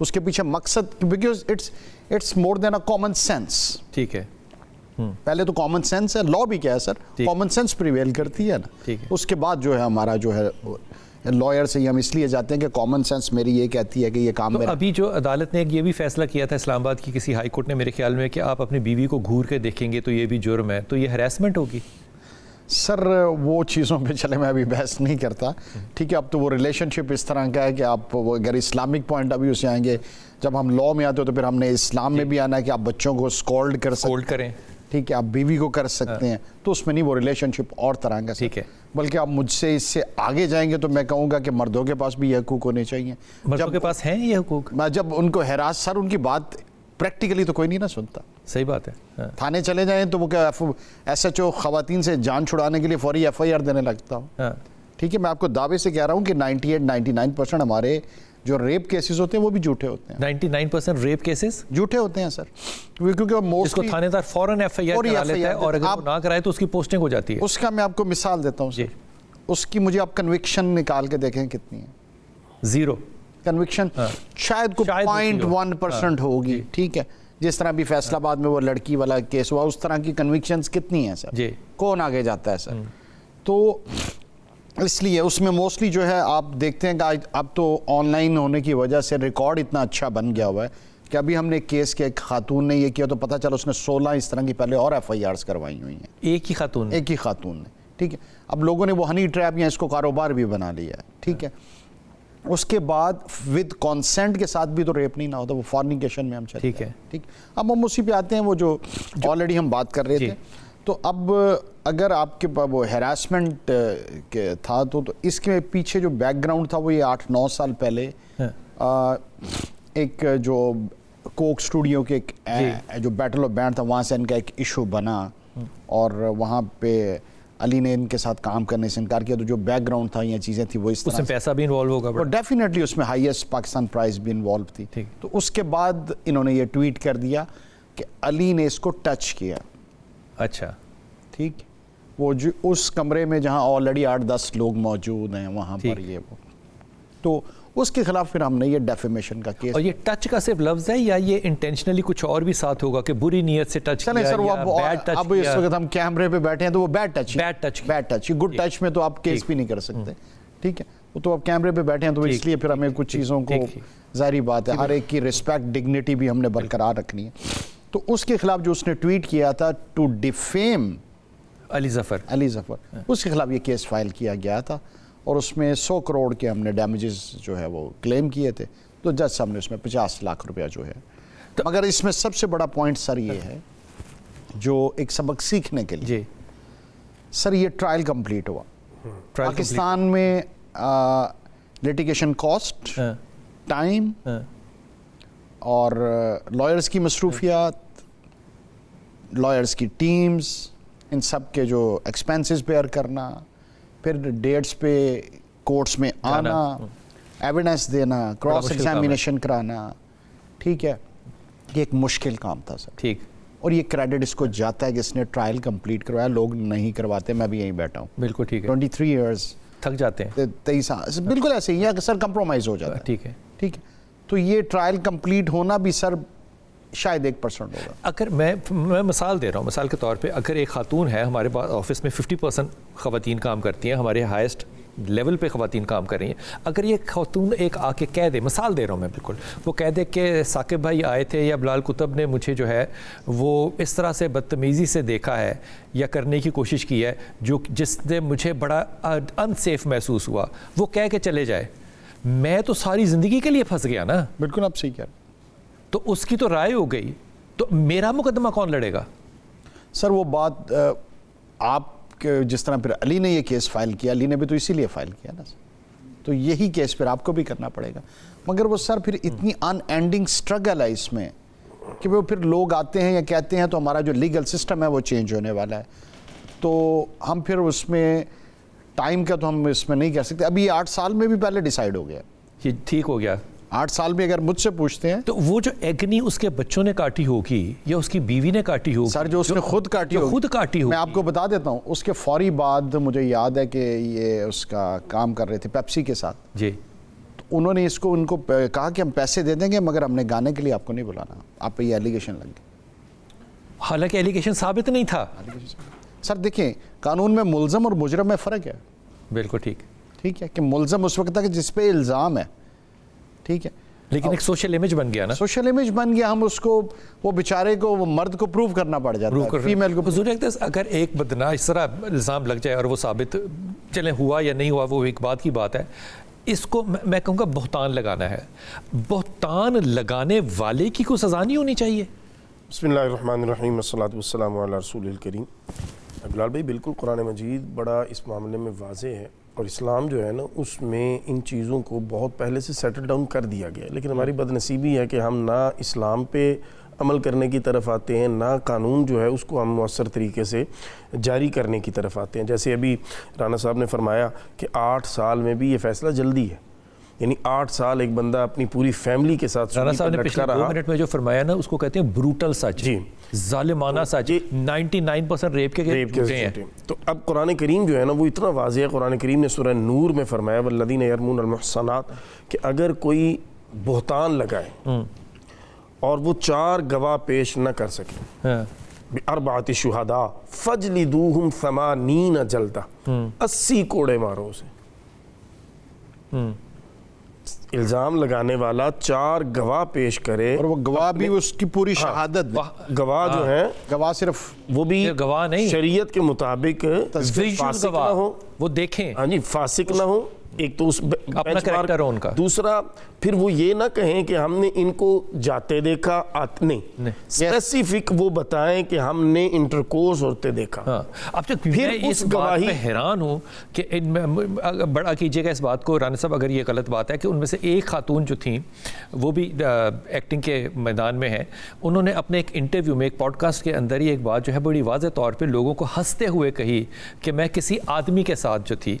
اس کے پیچھے مقصد, because it's more than a common sense. ٹھیک ہے, پہلے تو کامن سینس ہے, لا بھی کیا ہے سر, کامن سینس پریویل کرتی ہے نا. اس کے بعد جو ہے ہمارا جو ہے لائر سے ہی ہم اس لیے جاتے ہیں کہ کامن سینس میری یہ کہتی ہے کہ یہ کام میرا. ابھی جو عدالت نے یہ بھی فیصلہ کیا تھا اسلام آباد کی کسی ہائی کورٹ نے میرے خیال میں کہ آپ اپنی بیوی کو گھور کے دیکھیں گے تو یہ بھی جرم ہے, تو یہ ہراسمنٹ ہوگی؟ سر وہ چیزوں پہ چلے میں ابھی بحث نہیں کرتا, ٹھیک ہے. اب تو وہ ریلیشن شپ اس طرح کا ہے کہ آپ اگر اسلامک پوائنٹ آف ویو سے آئیں گے, جب ہم لا میں آتے ہو تو پھر ہم نے اسلام میں بھی آنا ہے کہ آپ بچوں کو اسکولڈ کر سکتے کریں, ٹھیک ہے, آپ بیوی کو کر سکتے ہیں, تو اس میں نہیں, وہ ریلیشن شپ اور طرح کا. ٹھیک ہے, بلکہ آپ مجھ سے اس سے آگے جائیں گے تو میں کہوں گا کہ مردوں کے پاس بھی یہ حقوق ہونے چاہیے. مردوں کے پاس ہیں یہ حقوق؟ جب ان کو ہراس, سر ان کی بات پریکٹیکلی تو کوئی نہیں نہ سنتا. صحیح بات ہے. تھانے چلے جائیں تو وہ کیا ایس ایچ او خواتین سے جان چھڑانے کے لیے فوری ایف آئی آر دینے لگتا ہوں. ٹھیک ہے, میں آپ کو دعوے سے کہہ رہا ہوں کہ 98-99% ہمارے جو ریپ کیسز ہوتے ہیں وہ بھی جھوٹے ہوتے ہیں. 99% ریپ کیسز جھوٹے ہوتے ہیں سر, کیونکہ اس کو تھانے دار فوراً ایف آئی آر کرا لیتا ہے, اور اگر وہ نہ کرائے تو اس کی پوسٹنگ ہو جاتی ہے. اس کا میں آپ کو مثال دیتا ہوں سر, اس کی مجھے آپ کنوکشن نکال کے دیکھیں کتنی ہے. 0 کنوکشن شاید کو 0.1% ہوگی. ٹھیک ہے, جس طرح بھی فیصل آباد میں وہ لڑکی والا کیس ہوا, اس طرح کی کنوکشنز کتنی ہیں سر, کون آگے جاتا ہے سر. تو اس لیے اس میں موسٹلی جو ہے آپ دیکھتے ہیں کہ اب تو آن لائن ہونے کی وجہ سے ریکارڈ اتنا اچھا بن گیا ہوا ہے کہ ابھی ہم نے کیس کے ایک خاتون نے یہ کیا تو پتہ چلا اس نے 16 اس طرح کی پہلے اور ایف آئی آرز کروائی ہوئی ہیں. ایک ہی خاتون نے. ٹھیک ہے, اب لوگوں نے وہ ہنی ٹریپ یا اس کو کاروبار بھی بنا لیا ہے. ٹھیک ہے, اس کے بعد ود کانسینٹ کے ساتھ بھی تو ریپ نہیں نہ ہوتا, وہ فارنیکیشن میں ہم چلتے ہیں. ٹھیک ہے, ٹھیک. اب ہم اسی پہ آتے ہیں وہ جو آلریڈی ہم بات کر رہے تھے. تو اب اگر آپ کے پاس وہ ہیراسمنٹ تھا تو اس کے پیچھے جو بیک گراؤنڈ تھا وہ یہ 8-9 سال پہلے ایک جو کوک اسٹوڈیو کے ایک جو بیٹل آف بینڈ تھا وہاں سے ان کا ایک ایشو بنا, اور وہاں پہ علی نے ان کے ساتھ کام کرنے سے انکار کیا. تو جو بیک گراؤنڈ تھا یہ چیزیں تھیں وہ اس طرح, اس میں پیسہ بھی انوالو ہوگا, اور ڈیفینیٹلی اس میں ہائیسٹ پاکستان پرائز بھی انوالو تھی. تو اس کے بعد انہوں نے یہ ٹویٹ کر دیا کہ علی نے اس کو ٹچ کیا. اچھا, ٹھیک, وہ جو اس کمرے میں جہاں آلریڈی 8-10 لوگ موجود ہیں وہاں پر یہ وہ, تو اس کے خلاف پھر ہم نے یہ ڈیفیمیشن کا کیس. اور یہ ٹچ کا صرف لفظ ہے یا یہ انٹینشنلی کچھ اور بھی ساتھ ہوگا کہ بری نیت سے ٹچ کیا سر, یا بیڈ ٹچ کیا؟ اب اس وقت ہم کیمرے پہ بیٹھے ہیں تو وہ بیڈ ٹچ, گڈ ٹچ میں تو آپ کیس بھی نہیں کر سکتے. ٹھیک ہے, وہ تو اب کیمرے پہ بیٹھے ہیں تو اس لیے پھر ہمیں کچھ چیزوں کو, ظاہری بات ہے ہر ایک کی رسپیکٹ ڈگنیٹی بھی ہم نے برقرار رکھنی ہے. تو اس کے خلاف جو اس نے ٹویٹ کیا تھا ٹو ڈیفیم علی ظفر, اس کے خلاف یہ کیس فائل کیا گیا تھا, اور اس میں 100 کروڑ کے ہم نے ڈیمیجز جو ہے وہ کلیم کیے تھے. تو جج صاحب نے اس میں 50 لاکھ روپیہ جو ہے. مگر اس میں سب سے بڑا پوائنٹ سر یہ ہے جو ایک سبق سیکھنے کے لیے, سر یہ ٹرائل کمپلیٹ ہوا. پاکستان میں لیٹیگیشن کاسٹ, ٹائم اور لائرز کی مصروفیات, لائرز کی ٹیمز, ان سب کے جو ایکسپینسز بیئر کرنا, پھر ڈیٹس پہ کورٹس میں آنا, ایویڈنس دینا, کراس ایگزامینیشن کرانا. ٹھیک ہے, یہ ایک مشکل کام تھا سر. ٹھیک, اور یہ کریڈٹ اس کو جاتا ہے کہ اس نے ٹرائل کمپلیٹ کروایا. لوگ نہیں کرواتے, میں بھی یہیں بیٹھا ہوں. بالکل ٹھیک ہے, 23 ایئرز تھک جاتے ہیں, 23 سال بالکل ایسے ہی ہے سر, کمپرومائز ہو جاتا ہے. ٹھیک ہے, ٹھیک ہے. تو یہ ٹرائل کمپلیٹ ہونا بھی سر شاید 1% ہوگا. اگر میں مثال دے رہا ہوں, مثال کے طور پہ اگر ایک خاتون ہے, ہمارے پاس آفس میں 50% خواتین کام کرتی ہیں, ہمارے ہائیسٹ لیول پہ خواتین کام کر رہی ہیں. اگر یہ خاتون ایک آ کے کہہ دے, مثال دے رہا ہوں میں بالکل, وہ کہہ دے کہ ثاقب بھائی آئے تھے یا بلال کتب نے مجھے جو ہے وہ اس طرح سے بدتمیزی سے دیکھا ہے یا کرنے کی کوشش کی ہے جس نے مجھے بڑا انسیف محسوس ہوا, وہ کہہ کے چلے جائے, میں تو ساری زندگی کے لیے پھنس گیا نا. بالکل آپ صحیح کہہ رہے ہیں. تو اس کی تو رائے ہو گئی, تو میرا مقدمہ کون لڑے گا؟ سر وہ بات آپ جس طرح پھر علی نے یہ کیس فائل کیا, علی نے بھی تو اسی لیے فائل کیا نا سر, تو یہی کیس پھر آپ کو بھی کرنا پڑے گا. مگر وہ سر پھر اتنی ان اینڈنگ اسٹرگل ہے اس میں کہ وہ پھر لوگ آتے ہیں یا کہتے ہیں تو ہمارا جو لیگل سسٹم ہے وہ چینج ہونے والا ہے, تو ہم پھر اس میں ٹائم کا تو ہم اس میں نہیں کہہ سکتے. ابھی 8 سال میں بھی پہلے ڈیسائیڈ ہو گیا, یہ ٹھیک ہو گیا. 8 سال میں اگر مجھ سے پوچھتے ہیں تو وہ جو ایگنی اس کے بچوں نے کاٹی ہوگی یا اس کی بیوی نے کاٹی ہوگی, سر جو اس نے خود کاٹی ہوگی, میں آپ کو بتا دیتا ہوں, اس کے فوری بعد مجھے یاد ہے کہ یہ اس کا کام کر رہے تھے پیپسی کے ساتھ. جی, تو انہوں نے اس کو ان کو کہا کہ ہم پیسے دے دیں گے مگر ہم نے گانے کے لیے آپ کو نہیں بلانا, آپ پہ یہ ایلیگیشن لگ گئی. حالانکہ ایلیگیشن ثابت نہیں تھا. سر دیکھیں قانون میں ملزم اور مجرم میں فرق ہے. بالکل ٹھیک ہے کہ ملزم اس وقت ہے جس پہ الزام ہے, ٹھیک ہے, لیکن ایک سوشل امیج بن گیا نا, سوشل امیج بن گیا. ہم اس کو وہ بیچارے کو وہ مرد کو پروف کرنا پڑ جاتا ہے, فیمیل کو. حضور اقدس اگر ایک بدنا اس طرح الزام لگ جائے اور وہ ثابت چلیں ہوا یا نہیں ہوا وہ ایک بات کی بات ہے, اس کو میں کہوں گا بہتان لگانا ہے. بہتان لگانے والے کی کوئی سزا نہیں ہونی چاہیے. بسم اللہ الرحمن الرحیم والصلاۃ والسلام علی رسول الکریم. بلال بھائی بالکل قرآن مجید بڑا اس معاملے میں واضح ہے, اور اسلام جو ہے نا اس میں ان چیزوں کو بہت پہلے سے سیٹل ڈاؤن کر دیا گیا ہے. لیکن ہماری بدنصیبی ہے کہ ہم نہ اسلام پہ عمل کرنے کی طرف آتے ہیں, نہ قانون جو ہے اس کو ہم مؤثر طریقے سے جاری کرنے کی طرف آتے ہیں. جیسے ابھی رانا صاحب نے فرمایا کہ 8 سال میں بھی یہ فیصلہ جلدی ہے, یعنی 8 سال ایک بندہ اپنی پوری فیملی کے ساتھ رانا صاحب نے پچھلے 2 منٹ میں جو فرمایا نا اس کو کہتے ہیں بروٹل سچ, جی ظالمانہ سچ. 99% ریپ کے ہیں. تو اب قرآن کریم جو ہے نا وہ اتنا واضح ہے. قرآن کریم نے سورہ نور میں فرمایا والذین یرمون المحصنات کہ اگر کوئی بہتان لگائے اور وہ 4 گواہ پیش نہ کر سکے, بِأَرْبَعَةِ شُهَدَاء فَجْلِدُوهُمْ 80 جلدہ, 80 کوڑے مارو اسے. الزام لگانے والا 4 گواہ پیش کرے, اور وہ گواہ بھی اس کی پوری شہادت دے. گواہ جو ہیں گواہ صرف وہ بھی گواہ نہیں, شریعت کے مطابق فاسق نہ ہو, وہ دیکھیں, ہاں جی فاسق نہ ہو, ایک تو اس اپنا کریکٹر ہو ان کا. دوسرا پھر وہ یہ نہ کہیں کہ ہم نے ان کو جاتے دیکھا, نہیں اسپیسیفک وہ بتائیں کہ ہم نے انٹرکورس ہوتے دیکھا. اب میں اس بات پہ حیران ہوں کہ بڑا کیجیے گا اس بات کو رانا صاحب اگر یہ غلط بات ہے کہ ان میں سے ایک خاتون جو تھیں وہ بھی ایکٹنگ کے میدان میں ہیں, انہوں نے اپنے ایک انٹرویو میں ایک پوڈ کاسٹ کے اندر ہی ایک بات جو ہے بڑی واضح طور پہ لوگوں کو ہنستے ہوئے کہی کہ میں کسی آدمی کے ساتھ جو تھی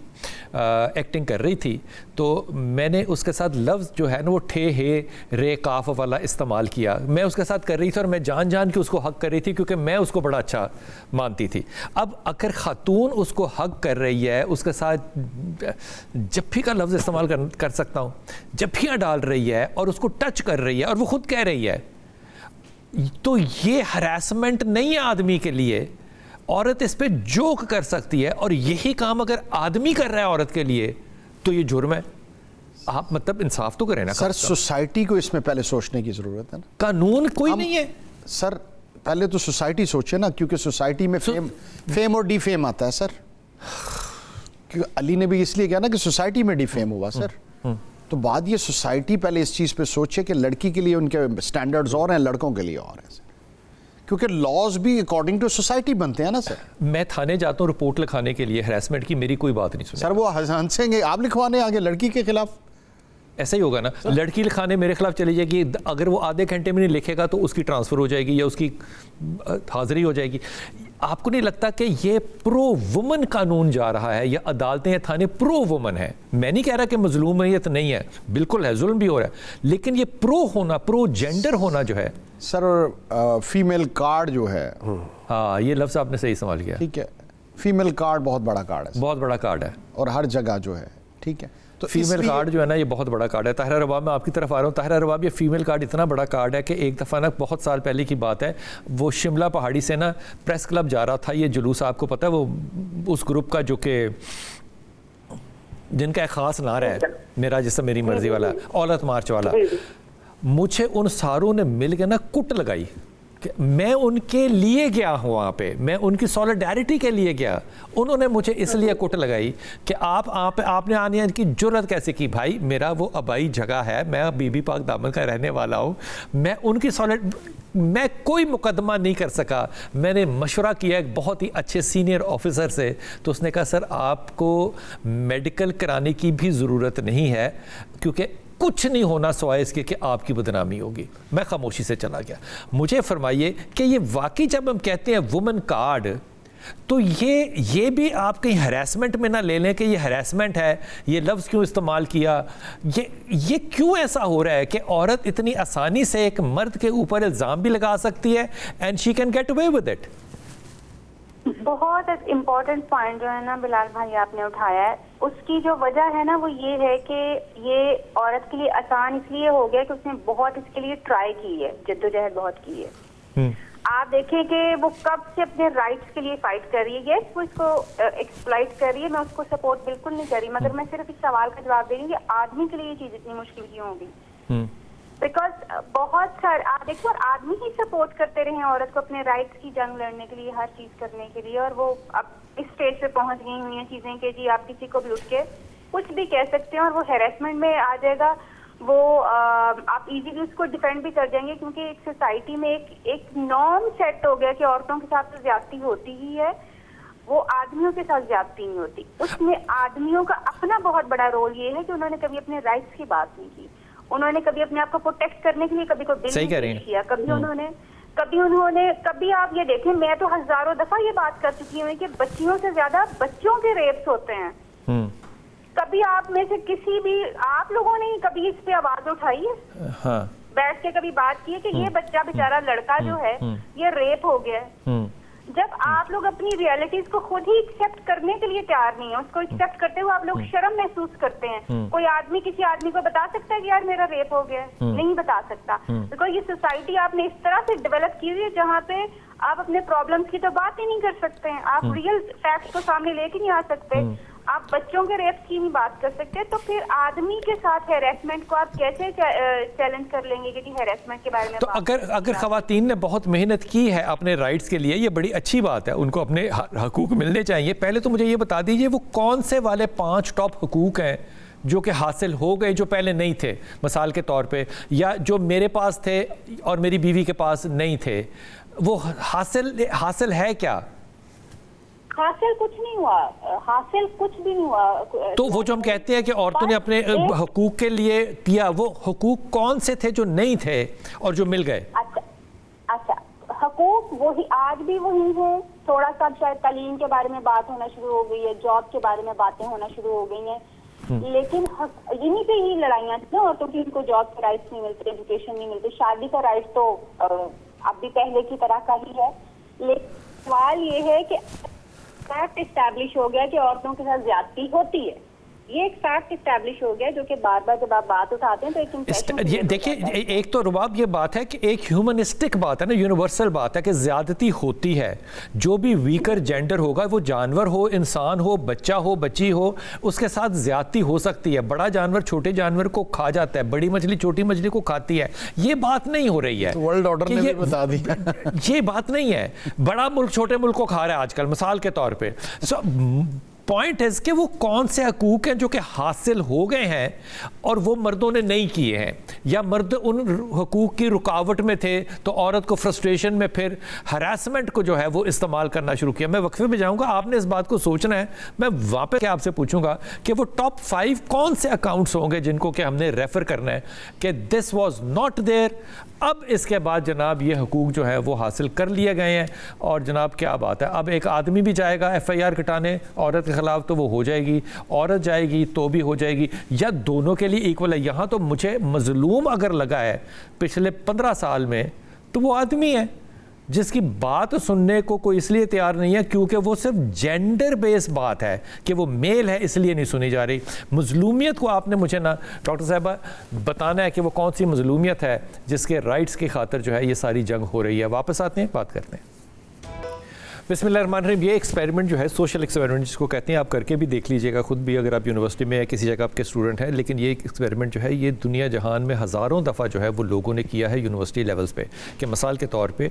ایکٹنگ کر رہی تھی تو میں نے اس کے ساتھ لفظ جو ہے نا وہ ٹھے ہے رے کاف والا استعمال کیا. میں اس کے ساتھ کر رہی تھی اور میں جان کے اس کو حق کر رہی تھی کیونکہ میں اس کو بڑا اچھا مانتی تھی. اب اگر خاتون اس کو حق کر رہی ہے, اس کے ساتھ جبھی کا لفظ استعمال کر سکتا ہوں, جبھیاں ڈال رہی ہے اور اس کو ٹچ کر رہی ہے اور وہ خود کہہ رہی ہے, تو یہ ہراسمنٹ نہیں ہے آدمی کے لیے. عورت اس پہ جوک کر سکتی ہے, اور یہی کام اگر آدمی کر رہا ہے عورت کے لیے تو یہ جرم ہے. آپ مطلب انصاف تو کریں نا سر. سوسائٹی کو اس میں پہلے سوچنے کی ضرورت ہے نا. قانون کوئی نہیں ہے سر, پہلے تو سوسائٹی سوچے نا, کیونکہ سوسائٹی میں فیم اور ڈی فیم آتا ہے سر. کیونکہ علی نے بھی اس لیے کہا نا کہ سوسائٹی میں ڈی فیم ہوا سر. تو بعد یہ سوسائٹی پہلے اس چیز پہ سوچے کہ لڑکی کے لیے ان کے سٹینڈرڈز اور ہیں, لڑکوں کے لیے اور ہیں سر, کیونکہ لاز بھی اکارڈنگ ٹو سوسائٹی بنتے ہیں نا سر. میں تھانے جاتا ہوں رپورٹ لکھانے کے لیے ہراسمنٹ کی, میری کوئی بات نہیں سنی سر. وہ ہنسیں گے, آپ لکھوانے آگے لڑکی کے خلاف. ایسا ہی ہوگا نا, لڑکی لکھانے میرے خلاف چلی جائے گی, اگر وہ آدھے گھنٹے میں نہیں لکھے گا تو اس کی ٹرانسفر ہو جائے گی یا اس کی حاضری ہو جائے گی. آپ کو نہیں لگتا کہ یہ پرو وومن قانون جا رہا ہے, یا عدالتیں یا تھانے پرو وومن ہے؟ میں نہیں کہہ رہا کہ مظلومیت نہیں ہے, بالکل ہے, ظلم بھی ہو رہا ہے, لیکن یہ پرو ہونا, پرو جینڈر ہونا جو ہے سر, فیمیل کارڈ جو ہے, ہاں یہ لفظ آپ نے صحیح استعمال کیا, ٹھیک ہے, فیمیل کارڈ بہت بڑا کارڈ ہے, بہت بڑا کارڈ ہے, اور ہر جگہ جو ہے, ٹھیک ہے. تو فیمیل کارڈ جو ہے نا یہ بہت بڑا کارڈ ہے. طاہرہ رباب میں آپ کی طرف آ رہا ہوں. طاہرہ رباب یہ فیمیل کارڈ اتنا بڑا کارڈ ہے کہ ایک دفعہ نا بہت سال پہلے کی بات ہے, وہ شملہ پہاڑی سے نا پریس کلب جا رہا تھا یہ جلوس, آپ کو پتہ ہے وہ اس گروپ کا جو کہ جن کا ایک خاص نعرہ ہے میرا جس سے میری مرضی والا, اولت مارچ والا, مجھے ان ساروں نے مل کے نا کٹ لگائی کہ میں ان کے لیے گیا ہوں وہاں پہ, میں ان کی سولیڈیرٹی کے لیے گیا. انہوں نے مجھے اس لیے کٹ لگائی کہ آپ نے آنے کی جرت کیسے کی. بھائی میرا وہ آبائی جگہ ہے, میں بی بی پاک دامن کا رہنے والا ہوں, میں ان کی میں کوئی مقدمہ نہیں کر سکا. میں نے مشورہ کیا ایک بہت ہی اچھے سینئر آفیسر سے, تو اس نے کہا سر آپ کو میڈیکل کرانے کی بھی ضرورت نہیں ہے کیونکہ کچھ نہیں ہونا سوائے اس کے کہ آپ کی بدنامی ہوگی. میں خاموشی سے چلا گیا. مجھے فرمائیے کہ یہ واقعی جب ہم کہتے ہیں وومن کارڈ تو یہ بھی آپ کہیں ہراسمنٹ میں نہ لے لیں کہ یہ ہراسمنٹ ہے, یہ لفظ کیوں استعمال کیا, یہ کیوں ایسا ہو رہا ہے کہ عورت اتنی آسانی سے ایک مرد کے اوپر الزام بھی لگا سکتی ہے and she can get away with it. بہت امپورٹنٹ پوائنٹ جو ہے نا بلال بھائی آپ نے اٹھایا ہے، اس کی جو وجہ ہے نا وہ یہ ہے کہ یہ عورت کے لیے آسان اس لیے ہو گیا کہ اس نے بہت اس کے لیے ٹرائی کی ہے، جدوجہد بہت کی ہے. آپ دیکھیں کہ وہ کب سے اپنے رائٹس کے لیے فائٹ کر رہی ہے. یس وہ اس کو ایکسپلائٹ کر رہی ہے، میں اس کو سپورٹ بالکل نہیں کر رہی، مگر میں صرف اس سوال کا جواب دے رہی ہوں کہ آدمی کے لیے یہ چیز اتنی مشکل کیوں ہوگی. بیکاز بہت سارے آپ دیکھو آدمی ہی سپورٹ کرتے رہے ہیں عورت کو اپنے رائٹس کی جنگ لڑنے کے لیے، ہر چیز کرنے کے لیے، اور وہ اب اس اسٹیج پہ پہنچ گئی ہوئی ہیں چیزیں کہ جی آپ کسی کو بھی اٹھ کے کچھ بھی کہہ سکتے ہیں اور وہ ہیراسمنٹ میں آ جائے گا. وہ آپ ایزیلی اس کو ڈیفینڈ بھی کر جائیں گے، کیونکہ ایک سوسائٹی میں ایک نارم سیٹ ہو گیا کہ عورتوں کے ساتھ تو زیادتی ہوتی ہی ہے، وہ آدمیوں کے ساتھ زیادتی نہیں ہوتی. اس میں آدمیوں کا اپنا بہت بڑا رول یہ ہے کہ انہوں نے کبھی اپنے رائٹس کی بات نہیں کی، انہوں نے کبھی اپنے آپ کو پروٹیکٹ کرنے کے لیے کبھی کوئی بل نہیں کیا، کبھی آپ یہ دیکھیں، میں تو ہزاروں دفعہ یہ بات کر چکی ہوں کہ بچیوں سے زیادہ بچوں کے ریپس ہوتے ہیں. کبھی آپ میں سے کسی بھی آپ لوگوں نے کبھی اس پہ آواز اٹھائی ہے؟ بیٹھ کے کبھی بات کی ہے کہ یہ بچہ بیچارہ لڑکا جو ہے یہ ریپ ہو گیا ہے؟ جب آپ لوگ اپنی ریئلٹیز کو خود ہی ایکسیپٹ کرنے کے لیے تیار نہیں ہیں، اس کو ایکسیپٹ کرتے ہوئے آپ لوگ شرم محسوس کرتے ہیں. کوئی آدمی کسی آدمی کو بتا سکتا ہے کہ یار میرا ریپ ہو گیا ہے؟ نہیں بتا سکتا. بیکاز یہ سوسائٹی آپ نے اس طرح سے ڈیولپ کی ہوئی ہے جہاں پہ آپ اپنے پرابلمس کی تو بات ہی نہیں کر سکتے ہیں، آپ ریئل فیکٹس کو سامنے لے کے نہیں آ سکتے، آپ بچوں کے ریپس کی نہیں بات کر سکتے. تو پھر آدمی کے ساتھ ہیراسمنٹ کو آپ کیسے چیلنج کر لیں گے کہ ہیراسمنٹ کے بارے میں؟ تو اگر خواتین نے بہت محنت کی ہے اپنے رائٹس کے لیے، یہ بڑی اچھی بات ہے، ان کو اپنے حقوق ملنے چاہیے. پہلے تو مجھے یہ بتا دیجئے وہ کون سے والے 5 ٹاپ حقوق ہیں جو کہ حاصل ہو گئے جو پہلے نہیں تھے، مثال کے طور پہ، یا جو میرے پاس تھے اور میری بیوی کے پاس نہیں تھے، وہ حاصل ہے کیا؟ حاصل کچھ نہیں ہوا، حاصل کچھ بھی نہیں ہوا. تو وہ جو ہم کہتے ہیں کہ عورتوں نے اپنے حقوق کے لیے کیا، وہ حقوق کون سے تھے جو نہیں تھے اور جو مل گئے؟ اچھا حقوق وہی آج بھی وہی ہیں، تھوڑا سا شاید تعلیم کے بارے میں بات ہونا شروع ہو گئی ہے، جاب کے بارے میں باتیں ہونا شروع ہو گئی ہیں، لیکن یہیں پہ ہی لڑائیاں تھیں عورتوں کی. ان کو جاب کے رائٹس نہیں ملتے، ایجوکیشن نہیں ملتے، شادی کا رائٹ تو اب بھی پہلے کی طرح کا ہی ہے. لیکن سوال یہ ہے کہ فیکٹ اسٹیبلش ہو گیا کہ عورتوں کے ساتھ زیادتی ہوتی ہے. یہ ایک فیکٹ اسٹیبلش ہو گیا جو کہ بار بار جب آپ بات اٹھاتے ہیں تو ایک امپریشن. دیکھیں ایک تو رباب یہ بات ہے کہ ایک ہیومنسٹک بات ہے نا، یونیورسل بات ہے کہ زیادتی ہوتی ہے. جو بھی ویکر جینڈر ہوگا، وہ جانور ہو، انسان ہو، بچہ ہو، بچی ہو، اس کے ساتھ زیادتی ہو سکتی ہے. بڑا جانور چھوٹے جانور کو کھا جاتا ہے، بڑی مچھلی چھوٹی مچھلی کو کھاتی ہے. یہ بات نہیں ہو رہی ہے، ورلڈ آرڈر نے بھی بتا دیا یہ بات نہیں ہے. بڑا ملک چھوٹے ملک کو کھا رہا ہے آج کل، مثال کے طور پہ. پوائنٹ ہے کہ وہ کون سے حقوق ہیں جو کہ حاصل ہو گئے ہیں اور وہ مردوں نے نہیں کیے ہیں، یا مرد ان حقوق کی رکاوٹ میں تھے تو عورت کو فرسٹریشن میں پھر ہراسمنٹ کو جو ہے وہ استعمال کرنا شروع کیا. میں وقفے میں جاؤں گا، آپ نے اس بات کو سوچنا ہے. میں واپس آپ سے پوچھوں گا کہ وہ ٹاپ 5 کون سے اکاؤنٹس ہوں گے جن کو کہ ہم نے ریفر کرنا ہے کہ دس واز ناٹ دیئر. اب اس کے بعد جناب یہ حقوق جو ہے وہ حاصل کر لیے گئے ہیں، اور جناب کیا بات ہے، اب ایک آدمی بھی جائے گا FIR کٹانے عورت کے خلاف تو وہ ہو جائے گی، عورت جائے گی تو بھی ہو جائے گی، یا دونوں کے لیے ایکول ہے. یہاں تو مجھے مظلوم اگر لگا ہے پچھلے 15 سال میں تو وہ آدمی ہے جس کی بات سننے کو کوئی اس لیے تیار نہیں ہے کیونکہ وہ صرف جینڈر بیس بات ہے کہ وہ میل ہے، اس لیے نہیں سنی جا رہی. مظلومیت کو آپ نے مجھے نا ڈاکٹر صاحبہ بتانا ہے کہ وہ کون سی مظلومیت ہے جس کے رائٹس کی خاطر جو ہے یہ ساری جنگ ہو رہی ہے. واپس آتے ہیں، بات کرتے ہیں. بسم اللہ الرحمن الرحیم. یہ ایکسپیریمنٹ جو ہے سوشل ایکسپیریمنٹ جس کو کہتے ہیں، آپ کر کے بھی دیکھ لیجئے گا خود بھی اگر آپ یونیورسٹی میں یا کسی جگہ آپ کے اسٹوڈنٹ ہیں. لیکن یہ ایکسپیریمنٹ جو ہے یہ دنیا جہان میں ہزاروں دفعہ جو ہے وہ لوگوں نے کیا ہے یونیورسٹی لیولز پہ. کہ مثال کے طور پہ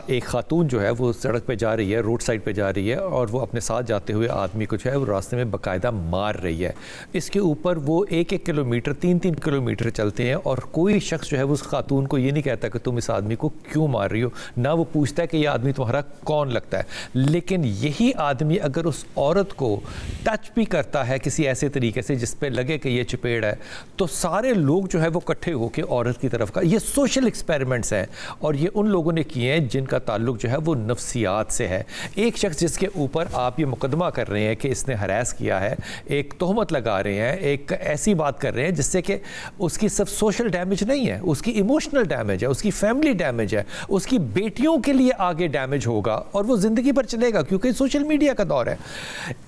ایک خاتون جو ہے وہ سڑک پہ جا رہی ہے، روڈ سائڈ پہ جا رہی ہے، اور وہ اپنے ساتھ جاتے ہوئے آدمی کو جو ہے وہ راستے میں باقاعدہ مار رہی ہے. اس کے اوپر وہ 1-1 کلومیٹر 3-3 کلومیٹر چلتے ہیں اور کوئی شخص جو ہے اس خاتون کو یہ نہیں کہتا کہ تم اس آدمی کو کیوں مار رہی ہو، نہ وہ پوچھتا ہے کہ یہ آدمی تمہارا کون لگتا ہے. لیکن یہی آدمی اگر اس عورت کو ٹچ بھی کرتا ہے کسی ایسے طریقے سے جس پہ لگے کہ یہ چپیڑ ہے، تو سارے لوگ جو ہے وہ اکٹھے ہو کے عورت کی طرف کا. یہ سوشل ایکسپیریمنٹس ہیں اور یہ ان لوگوں نے کیے ہیں جن کا تعلق جو ہے وہ نفسیات سے ہے. ایک شخص جس کے اوپر آپ یہ مقدمہ کر رہے ہیں کہ اس نے ہراس کیا ہے، ایک تہمت لگا رہے ہیں، ایک ایسی بات کر رہے ہیں جس سے کہ اس کی صرف سوشل ڈیمیج نہیں ہے، اس کی ایموشنل ڈیمیج ہے، اس کی فیملی ڈیمیج ہے، اس کی بیٹیوں کے لیے آگے ڈیمیج ہوگا اور وہ زندگی پر چلے گا کیونکہ سوشل میڈیا کا دور ہے.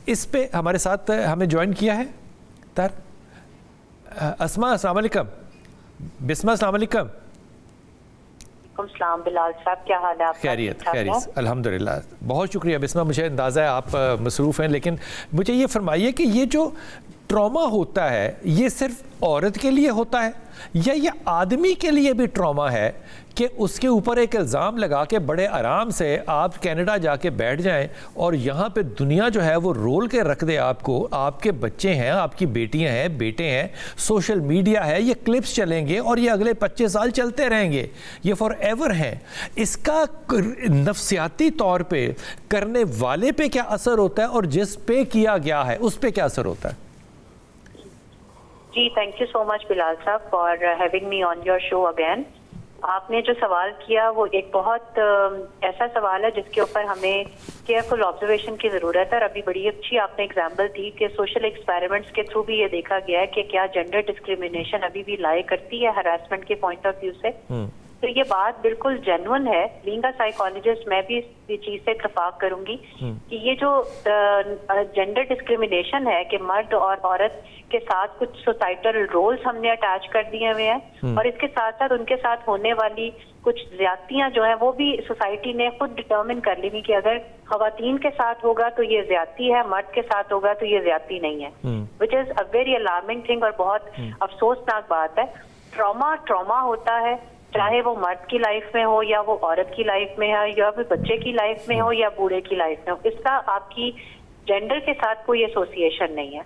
اس پہ ہمارے ساتھ ہمیں جوائن کیا ہے اسما. السلام علیکم. بسمہ السلام علیکم. السلام بلال صاحب, کیا حال ہے آپ؟ خیریت الحمدللہ. بہت شکریہ بسمہ. مجھے اندازہ ہے آپ مصروف ہیں, لیکن مجھے یہ فرمائیے کہ یہ جو ٹراما ہوتا ہے یہ صرف عورت کے لیے ہوتا ہے یا یہ آدمی کے لیے بھی ٹراما ہے کہ اس کے اوپر ایک الزام لگا کے بڑے آرام سے آپ کینیڈا جا کے بیٹھ جائیں اور یہاں پہ دنیا جو ہے وہ رول کے رکھ دے آپ کو, آپ کے بچے ہیں, آپ کی بیٹیاں ہیں, بیٹے ہیں, سوشل میڈیا ہے, یہ کلپس چلیں گے اور یہ اگلے 25 سال چلتے رہیں گے, یہ فار ایور ہیں. اس کا نفسیاتی طور پہ کرنے والے پہ کیا اثر ہوتا ہے اور جس پہ کیا گیا ہے اس پہ کیا اثر ہوتا ہے؟ جی تھینک یو سو مچ بلال صاحب for having me on your show again. آپ نے جو سوال کیا وہ ایک بہت ایسا سوال ہے جس کے اوپر ہمیں کیئرفل آبزرویشن کی ضرورت ہے, اور ابھی بڑی اچھی آپ نے اگزامپل دی کہ سوشل ایکسپیریمنٹس کے تھرو بھی یہ دیکھا گیا ہے کہ کیا جینڈر ڈسکریمنیشن ابھی بھی لائے کرتی ہے ہراسمنٹ کے پوائنٹ آف ویو سے. تو یہ بات بالکل جینون ہے. بینگ اے سائیکالوجسٹ میں بھی اس چیز سے اتفاق کروں گی کہ یہ جو جینڈر ڈسکریمنیشن ہے کہ مرد اور عورت کے ساتھ کچھ سوسائٹل رولز ہم نے اٹیچ کر دیے ہوئے ہیں, اور اس کے ساتھ ساتھ ان کے ساتھ ہونے والی کچھ زیادتیاں جو ہیں وہ بھی سوسائٹی نے خود ڈٹرمن کر لی کہ اگر خواتین کے ساتھ ہوگا تو یہ زیادتی ہے, مرد کے ساتھ ہوگا تو یہ زیادتی نہیں ہے, وچ از اے ویری الارمنگ تھنگ اور بہت افسوسناک بات ہے. ٹراما ہوتا ہے چاہے وہ مرد کی لائف میں ہو یا وہ عورت کی لائف میں ہو یا پھر بچے کی لائف میں ہو یا بوڑھے کی لائف میں ہو, اس کا آپ کی جینڈر کے ساتھ کوئی ایسوسیشن نہیں ہے.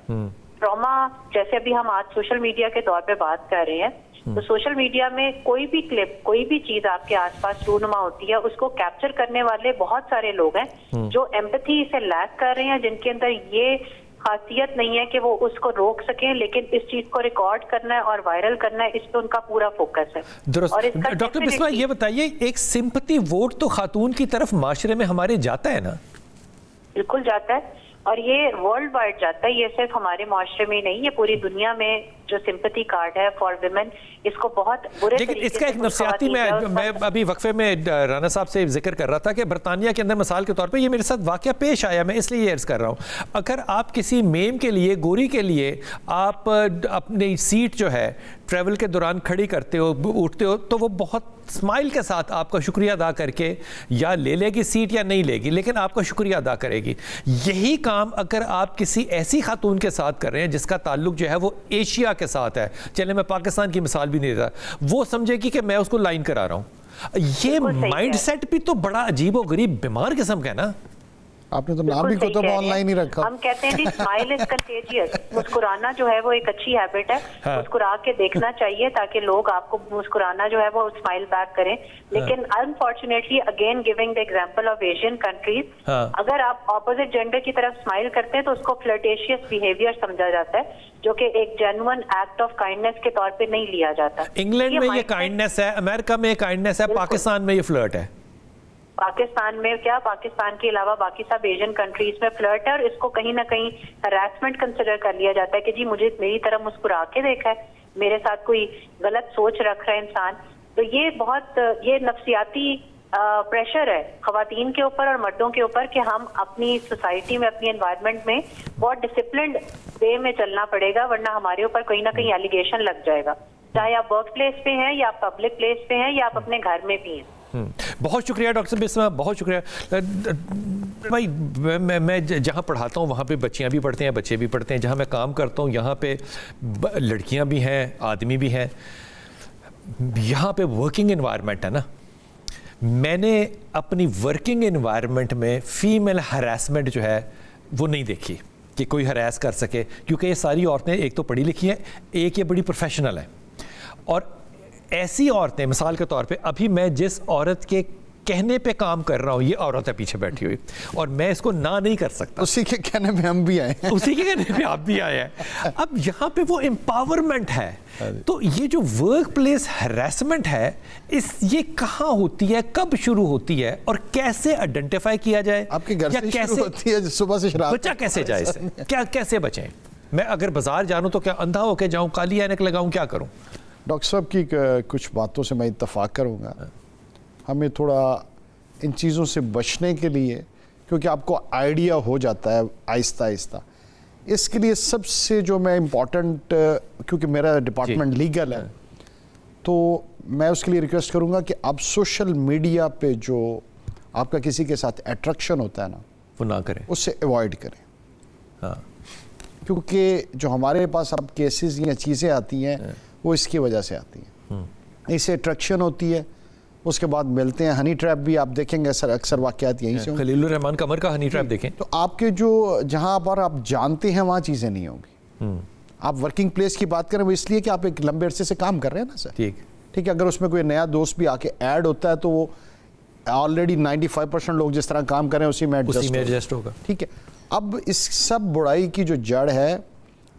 ٹراما جیسے ابھی ہم آج سوشل میڈیا کے دور پہ بات کر رہے ہیں تو سوشل میڈیا میں کوئی بھی کلپ, کوئی بھی چیز آپ کے آس پاس رونما ہوتی ہے, اس کو کیپچر کرنے والے بہت سارے لوگ ہیں جو ایمپتھی سے لیک کر رہے ہیں, جن کے اندر یہ خاصیت نہیں ہے کہ وہ اس کو روک سکیں, لیکن اس چیز کو ریکارڈ کرنا ہے اور وائرل کرنا ہے, اس پہ ان کا پورا فوکس ہے. درست. ڈاکٹر بسمہ یہ بتائیے, ایک سمپتھی ووٹ تو خاتون کی طرف معاشرے میں ہمارے جاتا ہے نا؟ بالکل جاتا ہے, اور یہ ورلڈ وائڈ جاتا ہے. یہ صرف ہمارے معاشرے میں نہیں, یہ پوری دنیا میں جو سمپتھی کارڈ ہے فار ویمن, اس کو بہت برے لیکن اس کا ایک نفسیاتی, میں ابھی وقفے میں رانا صاحب سے ذکر کر رہا تھا کہ برطانیہ کے اندر مثال کے طور پہ یہ میرے ساتھ واقعہ پیش آیا, میں اس لیے یہ عرض کر رہا ہوں. اگر آپ کسی میم کے لیے, گوری کے لیے آپ اپنی سیٹ جو ہے ٹریول کے دوران کھڑی کرتے ہو, اٹھتے ہو, تو وہ بہت اسمائل کے ساتھ آپ کا شکریہ ادا کر کے یا لے لے گی سیٹ یا نہیں لے گی, لیکن آپ کا شکریہ ادا کرے گی. یہی کام اگر آپ کسی ایسی خاتون کے ساتھ کر رہے ہیں جس کا تعلق جو ہے وہ ایشیا کے ساتھ ہے, چلے میں پاکستان کی مثال بھی نہیں دیتا, وہ سمجھے گی کہ میں اس کو لائن کرا رہا ہوں. یہ مائنڈ سیٹ بھی تو بڑا عجیب و غریب بیمار قسم کا ہے نا. آپ نے تو نام بھی کتب آن لائن ہی رکھا. ہم کہتے ہیں اسمائل از کنٹیجیس. مسکرانا جو ہے وہ ایک اچھی ہیبٹ ہے, مسکرا کے دیکھنا چاہیے تاکہ لوگ آپ کو مسکرانا جو ہے وہ اسمائل بیک کریں. لیکن unfortunately again giving the example of Asian countries, اگر آپ اپوزٹ جینڈر کی طرف اسمائل کرتے ہیں تو اس کو فلرٹیشیس بیہیویئر سمجھا جاتا ہے, جو کہ ایک جینوئن ایکٹ آف کائنڈنس کے طور پہ نہیں لیا جاتا. انگلینڈ میں یہ کائنڈنس ہے, امریکہ میں کائنڈنس ہے, پاکستان میں یہ فلرٹ ہے. پاکستان میں کیا, پاکستان کے علاوہ باقی سب ایشین کنٹریز میں فلرٹ ہے, اور اس کو کہیں نہ کہیں ہراسمنٹ کنسیڈر کر لیا جاتا ہے کہ جی مجھے میری طرف مسکرا کے دیکھا ہے, میرے ساتھ کوئی غلط سوچ رکھ رہا ہے انسان. تو یہ بہت یہ نفسیاتی پریشر ہے خواتین کے اوپر اور مردوں کے اوپر کہ ہم اپنی سوسائٹی میں, اپنی انوائرمنٹ میں بہت ڈسپلنڈ وے میں چلنا پڑے گا, ورنہ ہمارے اوپر کہیں نہ کہیں ایلیگیشن لگ جائے گا, چاہے آپ ورک پلیس پہ ہیں یا آپ پبلک پلیس پہ ہیں یا آپ اپنے گھر میں بھی ہیں. بہت شکریہ ڈاکٹر بسمہ, بہت شکریہ. بھائی میں جہاں پڑھاتا ہوں وہاں پہ بچیاں بھی پڑھتے ہیں, بچے بھی پڑھتے ہیں. جہاں میں کام کرتا ہوں یہاں پہ لڑکیاں بھی ہیں, آدمی بھی ہیں. یہاں پہ ورکنگ انوائرمنٹ ہے نا, میں نے اپنی ورکنگ انوائرمنٹ میں فیمیل ہراسمنٹ جو ہے وہ نہیں دیکھی کہ کوئی ہراس کر سکے, کیونکہ یہ ساری عورتیں ایک تو پڑھی لکھی ہیں, ایک یہ بڑی پروفیشنل ہیں. اور ایسی عورتیں, مثال کے طور پہ ابھی میں جس عورت کے کہنے پہ کام کر رہا ہوں, یہ عورت ہے پیچھے بیٹھی ہوئی, اور میں اس کو نہ نہیں کر سکتا. اسی کے کہنے پہ ہم بھی آئے ہیں, اسی کے کہنے پہ آپ بھی آئے ہیں. اب یہاں پہ وہ امپاورمنٹ ہے. تو یہ جو ورک پلیس ہراسمنٹ ہے, یہ کہاں ہوتی ہے, کب شروع ہوتی ہے, اور کیسے آئیڈینٹیفائی کیا جائے؟ آپ کے گھر سے شروع ہوتی ہے, صبح سے شراب. بچہ کیسے جائے اس سے, کیسے بچیں؟ میں اگر بازار جانوں تو کیا اندھا ہو کے جاؤں, کالی اینک لگاؤں, کیا کروں؟ ڈاکٹر صاحب کی کچھ باتوں سے میں اتفاق کروں گا. ہمیں تھوڑا ان چیزوں سے بچنے کے لیے کیونکہ آپ کو آئیڈیا ہو جاتا ہے آہستہ آہستہ. اس کے لیے سب سے جو میں امپورٹنٹ، کیونکہ میرا ڈپارٹمنٹ لیگل ہے، تو میں اس کے لیے ریکویسٹ کروں گا کہ آپ سوشل میڈیا پہ جو آپ کا کسی کے ساتھ اٹریکشن ہوتا ہے نا، وہ نہ کریں، اس سے ایوائڈ کریں. ہاں، کیونکہ جو ہمارے پاس اب کیسز یا چیزیں آتی ہیں وہ اس کی وجہ سے آتی ہیں. اس سے اٹریکشن ہوتی ہے، اس کے بعد ملتے ہیں. ہنی ٹریپ بھی آپ دیکھیں گے اکثر واقعات یہیں سے ہوں. خلیل الرحمان قمر کا ہنی ٹریپ دیکھیں تو آپ کے جو جہاں پر آپ جانتے ہیں وہاں چیزیں نہیں ہوں گی. آپ ورکنگ پلیس کی بات کریں وہ اس لیے کہ آپ ایک لمبے عرصے سے کام کر رہے ہیں نا سر. ٹھیک ہے، اگر اس میں کوئی نیا دوست بھی آ کے ایڈ ہوتا ہے تو وہ آلریڈی 95% لوگ جس طرح کام کر رہے ہیں اسی میں ایڈجسٹ ہوگا. ٹھیک ہے. اب اس سب برائی کی جو جڑ ہے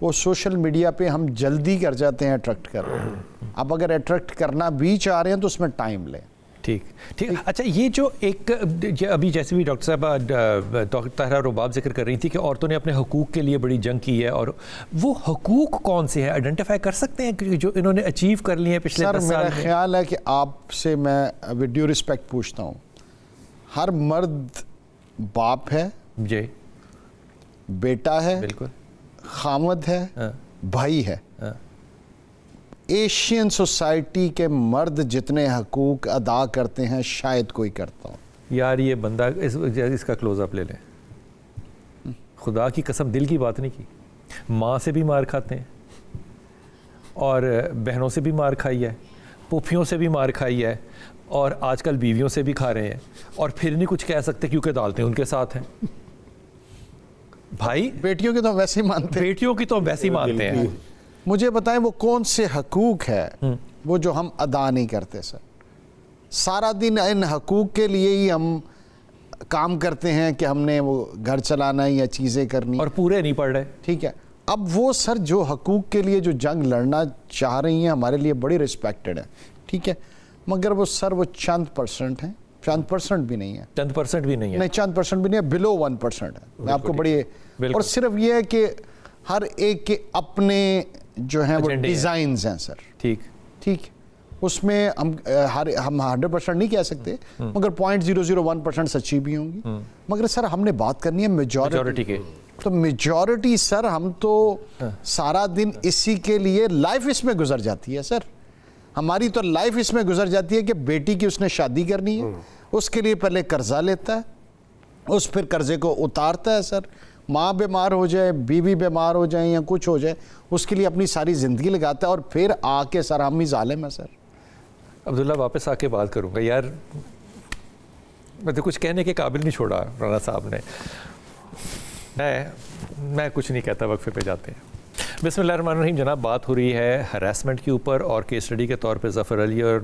وہ سوشل میڈیا پہ ہم جلدی کر جاتے ہیں اٹریکٹ کر رہے ہیں. اب اگر اٹریکٹ کرنا بھی چاہ رہے ہیں تو اس میں ٹائم لیں. ٹھیک. اچھا، یہ جو ایک ابھی جیسے بھی ڈاکٹر صاحب ڈاکٹر طاہرہ رباب ذکر کر رہی تھی کہ عورتوں نے اپنے حقوق کے لیے بڑی جنگ کی ہے، اور وہ حقوق کون سے ہیں آئیڈینٹیفائی کر سکتے ہیں جو انہوں نے اچیو کر لیے ہیں پچھلے 10 سال میں؟ میرا خیال ہے کہ آپ سے میں ود ڈیو رسپیکٹ پوچھتا ہوں، ہر مرد باپ ہے، جی، بیٹا ہے، بالکل، خامد ہے، بھائی ہے. ایشین سوسائٹی کے مرد جتنے حقوق ادا کرتے ہیں شاید کوئی کرتا ہو. یار یہ بندہ اس کا کلوز اپ لے لیں، خدا کی قسم دل کی بات نہیں کی. ماں سے بھی مار کھاتے ہیں، اور بہنوں سے بھی مار کھائی ہے، پھوپھیوں سے بھی مار کھائی ہے، اور آج کل بیویوں سے بھی کھا رہے ہیں، اور پھر نہیں کچھ کہہ سکتے کیونکہ عدالتیں ان کے ساتھ ہیں. بھائی بیٹیوں کی تو ویسے ہی مانتے ہیں، بیٹیوں کی تو ویسے ہی مانتے ہیں. مجھے بتائیں وہ کون سے حقوق ہے وہ جو ہم ادا نہیں کرتے سر؟ سارا دن ان حقوق کے لیے ہی ہم کام کرتے ہیں کہ ہم نے وہ گھر چلانا ہے یا چیزیں کرنی، اور پورے نہیں پڑھ رہے. ٹھیک ہے. اب وہ سر جو حقوق کے لیے جو جنگ لڑنا چاہ رہی ہیں ہمارے لیے بڑی رسپیکٹڈ ہے. ٹھیک ہے، مگر وہ سر وہ چند پرسنٹ ہیں، چند پرسنٹ بھی نہیں ہے، چند پرسنٹ بھی نہیں ہے، نہیں چند پرسنٹ بھی نہیں ہے، بلو 1% ہے. میں آپ کو بڑی، اور صرف یہ ہے کہ ہر ایک کے اپنے جو ہیں وہ ڈیزائنز ہیں سر. ٹھیک، اس میں ہم 100% نہیں کہہ سکتے، مگر 0.001% سچی بھی ہوں گی. مگر سر ہم نے بات کرنی ہے میجورٹی کے. تو میجورٹی سر ہم تو سارا دن اسی کے لیے لائف اس میں گزر جاتی ہے سر. ہماری تو لائف اس میں گزر جاتی ہے کہ بیٹی کی اس نے شادی کرنی ہے، اس کے لیے پہلے قرضہ لیتا ہے، اس پھر قرضے کو اتارتا ہے سر. ماں بیمار ہو جائے، بیوی بیمار ہو جائیں یا کچھ ہو جائے، اس کے لیے اپنی ساری زندگی لگاتا ہے، اور پھر آ کے سر ہم ہی ظالم ہیں سر. عبداللہ واپس آ کے بات کروں گا یار، میں تو کچھ کہنے کے قابل نہیں چھوڑا رانا صاحب نے. میں کچھ نہیں کہتا، وقفے پہ جاتے ہیں. بسم اللہ الرحمن الرحیم. جناب بات ہو رہی ہے ہراسمنٹ کے اوپر، اور کیس اسٹڈی کے طور پہ ظفر علی اور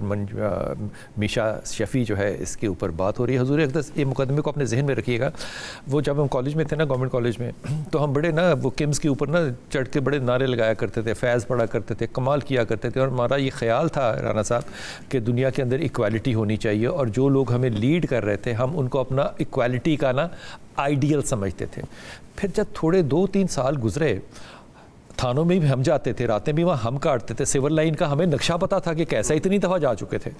میشا شفیع جو ہے اس کے اوپر بات ہو رہی ہے. حضور اقدس یہ مقدمے کو اپنے ذہن میں رکھیے گا. وہ جب ہم کالج میں تھے نا، گورنمنٹ کالج میں، تو ہم بڑے نا وہ کمز کے اوپر نا چڑھ کے بڑے نعرے لگایا کرتے تھے، فیض پڑھا کرتے تھے، کمال کیا کرتے تھے. اور ہمارا یہ خیال تھا رانا صاحب کہ دنیا کے اندر ایکویلٹی ہونی چاہیے، اور جو لوگ ہمیں لیڈ کر رہے تھے ہم ان کو اپنا ایکویلٹی کا نا آئیڈیل سمجھتے تھے. پھر جب تھوڑے 2-3 سال گزرے، تھانوں میں بھی ہم جاتے تھے، راتیں بھی وہاں ہم کاٹتے تھے، سول لائن کا ہمیں نقشہ پتا تھا کہ کیسا، اتنی دفعہ جا چکے تھے.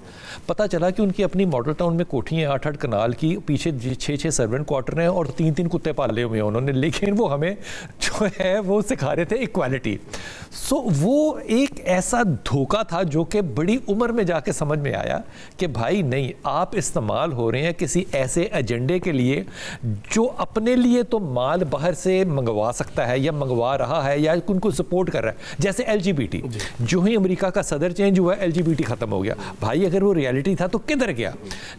پتہ چلا کہ ان کی اپنی ماڈل ٹاؤن میں کوٹھی ہیں 8-8 کنال کی، پیچھے 6 سرونٹ کوارٹر ہیں، اور 3 کتے پالے ہوئے ہیں انہوں نے. لیکن وہ ہمیں جو ہے وہ سکھا رہے تھے ایکویلٹی. سو وہ ایک ایسا دھوکہ تھا جو کہ بڑی عمر میں جا کے سمجھ میں آیا کہ بھائی نہیں، آپ استعمال ہو رہے ہیں کسی ایسے ایجنڈے کے لیے جو اپنے لیے تو مال باہر سے منگوا سکتا ہے یا منگوا رہا ہے یا ان کو سپورٹ کر رہا ہے. جیسے LGBT، جو ہی امریکہ کا صدر چینج ہوا LGBT ختم ہو گیا. بھائی اگر وہ ریالٹی تھا تو کدھر گیا؟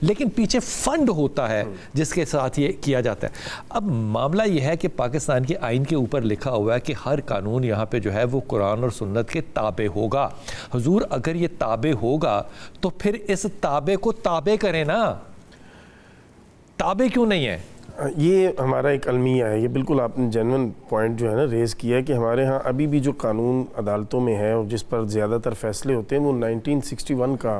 لیکن پیچھے فنڈ ہوتا ہے جس کے ساتھ یہ کیا جاتا ہے. اب معاملہ یہ ہے کہ پاکستان کے آئین کے اوپر لکھا ہوا ہے کہ ہر قانون یہاں پہ جو ہے وہ قرآن اور سنت کے تابع ہوگا. حضور اگر یہ تابع ہوگا تو پھر اس تابع کو تابع کریں نا، تابع کیوں نہیں ہے؟ یہ ہمارا ایک المیہ ہے. یہ بالکل آپ نے جینون پوائنٹ جو ہے نا ریز کیا ہے کہ ہمارے ہاں ابھی بھی جو قانون عدالتوں میں ہے اور جس پر زیادہ تر فیصلے ہوتے ہیں وہ 1961 کا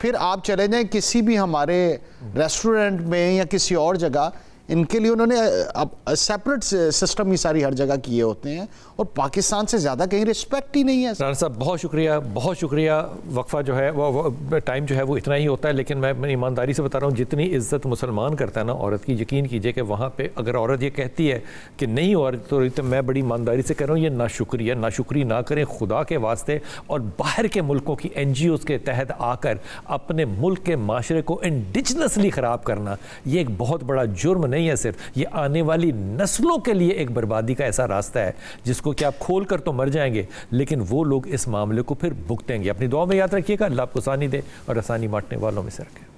پھر آپ چلے جائیں کسی بھی ہمارے ریسٹورنٹ میں یا کسی اور جگہ، ان کے لیے انہوں نے سیپریٹ سسٹم ہی ساری ہر جگہ کیے ہوتے ہیں، اور پاکستان سے زیادہ کہیں رسپیکٹ ہی نہیں ہے. رانا صاحب بہت شکریہ. وقفہ جو ہے وہ ٹائم جو ہے وہ اتنا ہی ہوتا ہے، لیکن میں ایمانداری سے بتا رہا ہوں جتنی عزت مسلمان کرتا ہے نا عورت کی، یقین کیجئے کہ وہاں پہ اگر عورت یہ کہتی ہے کہ نہیں عورت تو میں بڑی ایمانداری سے کہہ رہا ہوں یہ ناشکری نہ کریں خدا کے واسطے. اور باہر کے ملکوں کی NGOs کے تحت آ کر اپنے ملک کے معاشرے کو انڈیجنسلی خراب کرنا یہ ایک بہت بڑا جرم نہیں ہے صرف، یہ آنے والی نسلوں کے لیے ایک بربادی کا ایسا راستہ ہے جس کو کہ آپ کھول کر تو مر جائیں گے، لیکن وہ لوگ اس معاملے کو پھر بھگتیں گے. اپنی دعا میں یاد رکھیے گا. اللہ آپ کو آسانی دے اور آسانی بانٹنے والوں میں سے رکھے.